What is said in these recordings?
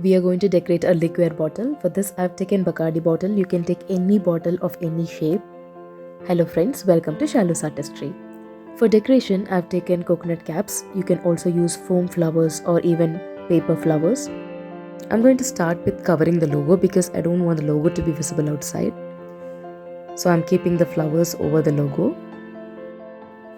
We are going to decorate a liquor bottle. For this I've taken Bacardi bottle. You can take any bottle of any shape. Hello friends, welcome to Shalu's Artistry. For decoration I've taken coconut caps. You can also use foam flowers or even paper flowers. I'm going to start with covering the logo because I don't want the logo to be visible outside. So I'm keeping the flowers over the logo.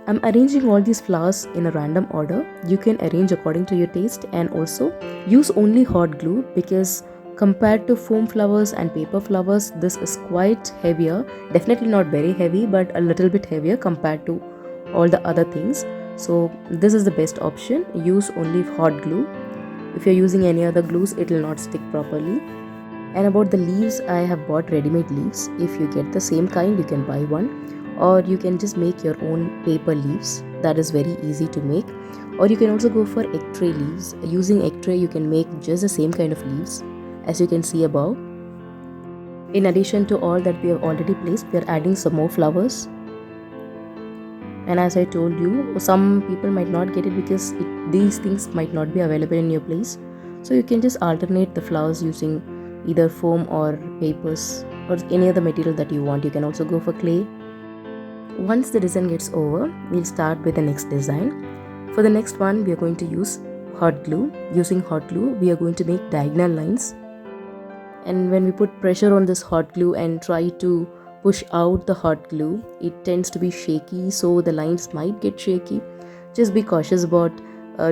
I'm arranging all these flowers in a random order. You can arrange according to your taste and also use only hot glue because compared to foam flowers and paper flowers, this is quite heavier. Definitely not very heavy, but a little bit heavier compared to all the other things. So this is the best option. Use only hot glue. If you're using any other glues, it will not stick properly. And about the leaves, I have bought ready-made leaves. If you get the same kind, you can buy one. Or you can just make your own paper leaves. That is very easy to make. Or you can also go for egg tray leaves. Using egg tray, you can make just the same kind of leaves as you can see above. In addition to all that we have already placed, we are adding some more flowers. And as I told you, some people might not get it because these things might not be available in your place. So you can just alternate the flowers using either foam or papers or any other material that you want. You can also go for clay. Once the design gets over, we'll start with the next design. For the next one, we are going to use hot glue. Using hot glue, we are going to make diagonal lines. And when we put pressure on this hot glue and try to push out the hot glue, it tends to be shaky, so the lines might get shaky. Just be cautious about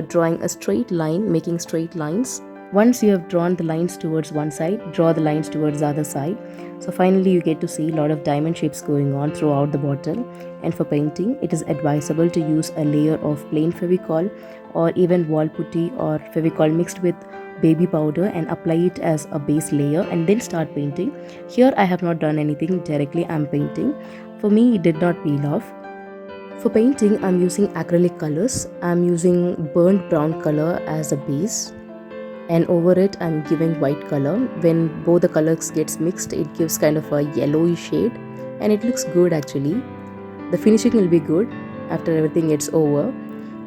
drawing a straight line, making straight lines. Once you have drawn the lines towards one side, draw the lines towards the other side. So finally you get to see a lot of diamond shapes going on throughout the bottle. And for painting, it is advisable to use a layer of plain Fevicol or even wall putty or Fevicol mixed with baby powder and apply it as a base layer and then start painting. Here I have not done anything directly, I'm painting. For me, it did not peel off. For painting, I'm using acrylic colors. I'm using burnt brown color as a base. And over it I'm giving white color. When both the colors gets mixed, it gives kind of a yellowy shade and it looks good actually. The finishing will be good after everything gets over.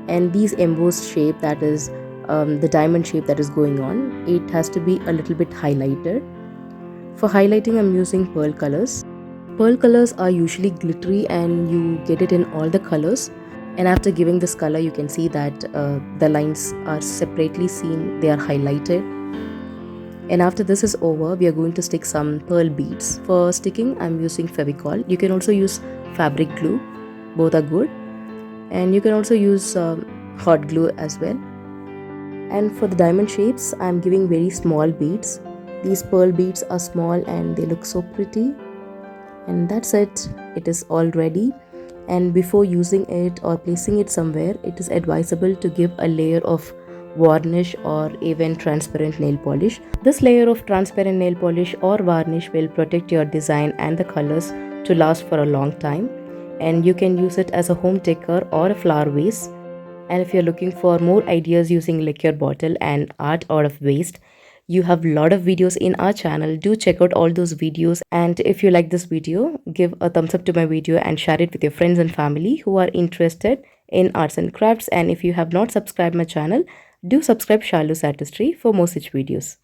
And these embossed shape, that is the diamond shape that is going on, it has to be a little bit highlighted. For highlighting I'm using pearl colors. Pearl colors are usually glittery and you get it in all the colors. And after giving this color, you can see that the lines are separately seen, they are highlighted. And after this is over, we are going to stick some pearl beads. For sticking, I'm using Fevicol. You can also use fabric glue, both are good. And you can also use hot glue as well. And for the diamond shapes, I'm giving very small beads. These pearl beads are small and they look so pretty. And that's it, it is all ready. And before using it or placing it somewhere, it is advisable to give a layer of varnish or even transparent nail polish. This layer of transparent nail polish or varnish will protect your design and the colors to last for a long time. And you can use it as a home decor or a flower vase. And if you're looking for more ideas using liquor bottle and art out of waste, you have a lot of videos in our channel. Do check out all those videos. And if you like this video, give a thumbs up to my video and share it with your friends and family who are interested in arts and crafts. And if you have not subscribed my channel, do subscribe Shalu's Artistry for more such videos.